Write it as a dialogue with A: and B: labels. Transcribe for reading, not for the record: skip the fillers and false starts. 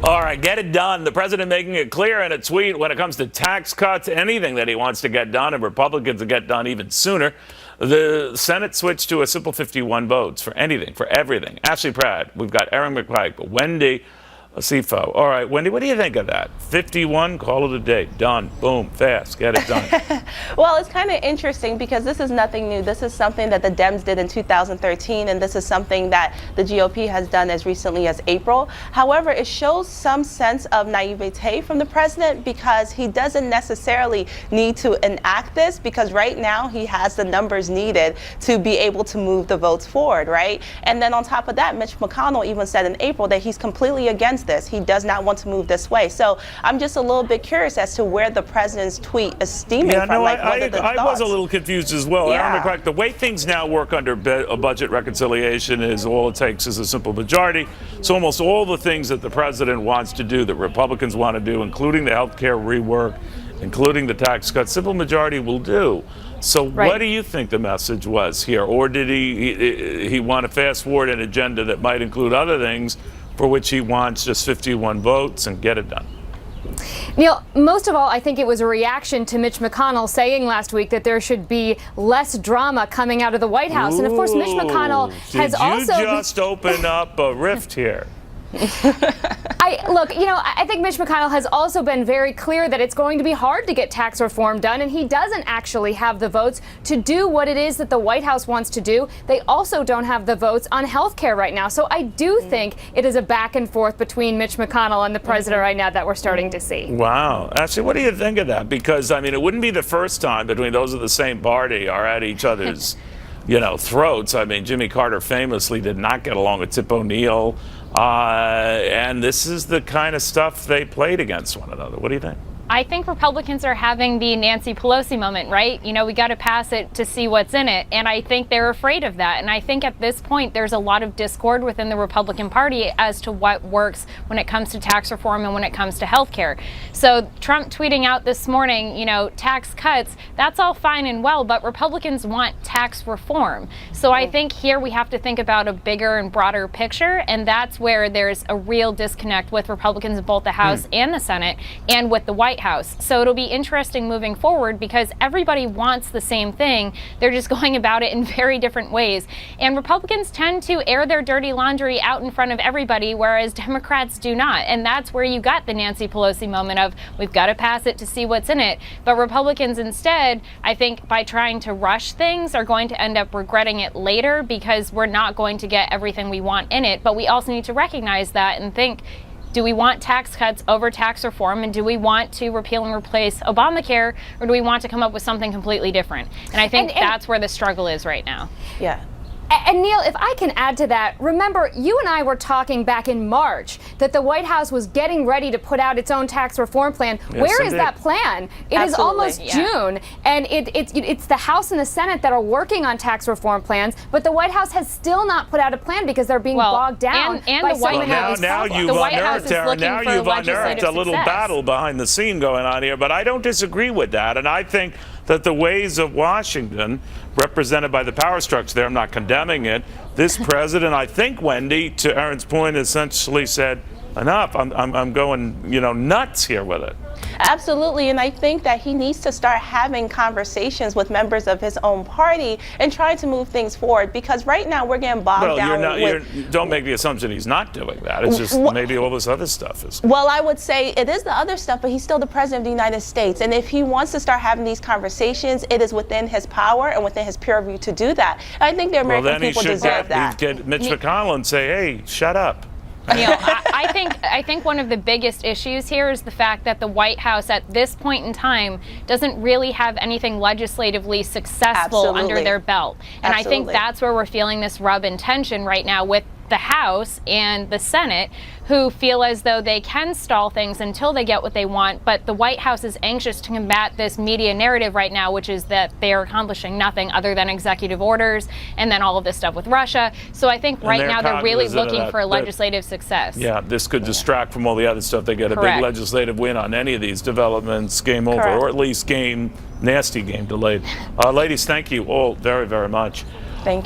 A: All right, get it done. The president making it clear in a tweet when it comes to tax cuts, anything that he wants to get done, and Republicans to get done even sooner. The Senate switched to a simple 51 votes for anything, for everything. Ashley Pratt, we've got Aaron McConnell, Wendy, Osefo. All right, Wendy, what do you think of that? 51, call it a day. Done. Boom. Fast. Get it done.
B: Well, it's kind of interesting because this is nothing new. This is something that the Dems did in 2013, and this is something that the GOP has done as recently as April. However, it shows some sense of naivete from the president because he doesn't necessarily need to enact this because right now he has the numbers needed to be able to move the votes forward, right? And then on top of that, Mitch McConnell even said in April that he's completely against this. He does not want to move this way. So I'm just a little bit curious as to where the president's tweet is stemming from.
A: No, I was a little confused as well.
B: Yeah.
A: Aaron McConnell, the way things now work under a budget reconciliation is all it takes is a simple majority. So almost all the things that the president wants to do, that Republicans want to do, including the health care rework, including the tax cuts, simple majority will do. So what do you think the message was here? Or did he want to fast forward an agenda that might include other things for which he wants just 51 votes and get it done?
C: Neil, most of all, I think it was a reaction to Mitch McConnell saying last week that there should be less drama coming out of the White House. And of course, Mitch McConnell has also...
A: Did you just open up a rift here?
C: I think Mitch McConnell has also been very clear that it's going to be hard to get tax reform done, and he doesn't actually have the votes to do what it is that the White House wants to do. They also don't have the votes on health care right now. So I do think it is a back and forth between Mitch McConnell and the president right now that we're starting to see.
A: Wow. Actually, what do you think of that? Because, I mean, it wouldn't be the first time between those of the same party are at each other's, throats. I mean, Jimmy Carter famously did not get along with Tip O'Neill. And this is the kind of stuff they played against one another. What do you think?
D: I think Republicans are having the Nancy Pelosi moment, right? We got to pass it to see what's in it. And I think they're afraid of that. And I think at this point, there's a lot of discord within the Republican Party as to what works when it comes to tax reform and when it comes to health care. So Trump tweeting out this morning, tax cuts, that's all fine and well, but Republicans want tax reform. So I think here we have to think about a bigger and broader picture. And that's where there's a real disconnect with Republicans in both the House and the Senate and with the White House. So it'll be interesting moving forward because everybody wants the same thing. They're just going about it in very different ways. And Republicans tend to air their dirty laundry out in front of everybody, whereas Democrats do not. And that's where you got the Nancy Pelosi moment of we've got to pass it to see what's in it. But Republicans instead, I think by trying to rush things, are going to end up regretting it later because we're not going to get everything we want in it. But we also need to recognize that and think, do we want tax cuts over tax reform? And do we want to repeal and replace Obamacare? Or do we want to come up with something completely different? And I think that's where the struggle is right now.
B: Yeah.
C: And Neil, if I can add to that, remember, you and I were talking back in March that the White House was getting ready to put out its own tax reform plan.
A: Yes,
C: Where is that plan? It is almost June, and it's the House and the Senate that are working on tax reform plans, but the White House has still not put out a plan because they're being bogged down by so many of these problems.
A: Now you've unearthed a little battle behind the scene going on here, but I don't disagree with that, and I think that the ways of Washington, represented by the power structure there, I'm not condemning it. This president, I think, Wendy, to Aaron's point, essentially said, enough. I'm going, nuts here with it.
B: Absolutely, and I think that he needs to start having conversations with members of his own party and trying to move things forward because right now we're getting bogged down
A: don't make the assumption he's not doing that. It's just maybe all this other stuff is.
B: Well, I would say it is the other stuff, but he's still the president of the United States, and if he wants to start having these conversations, it is within his power and within his purview to do that. And I think the American people deserve that.
A: Get Mitch McConnell and say, hey, shut up.
D: I think one of the biggest issues here is the fact that the White House at this point in time doesn't really have anything legislatively successful under their belt. And I think that's where we're feeling this rub and tension right now with the House and the Senate, who feel as though they can stall things until they get what they want. But the White House is anxious to combat this media narrative right now, which is that they are accomplishing nothing other than executive orders and then all of this stuff with Russia. So I think right now they're really looking for a legislative success.
A: Yeah, this could distract from all the other stuff. They get a big legislative win on any of these developments, game over, or at least nasty game delayed. Ladies, thank you all very, very much.
B: Thank you.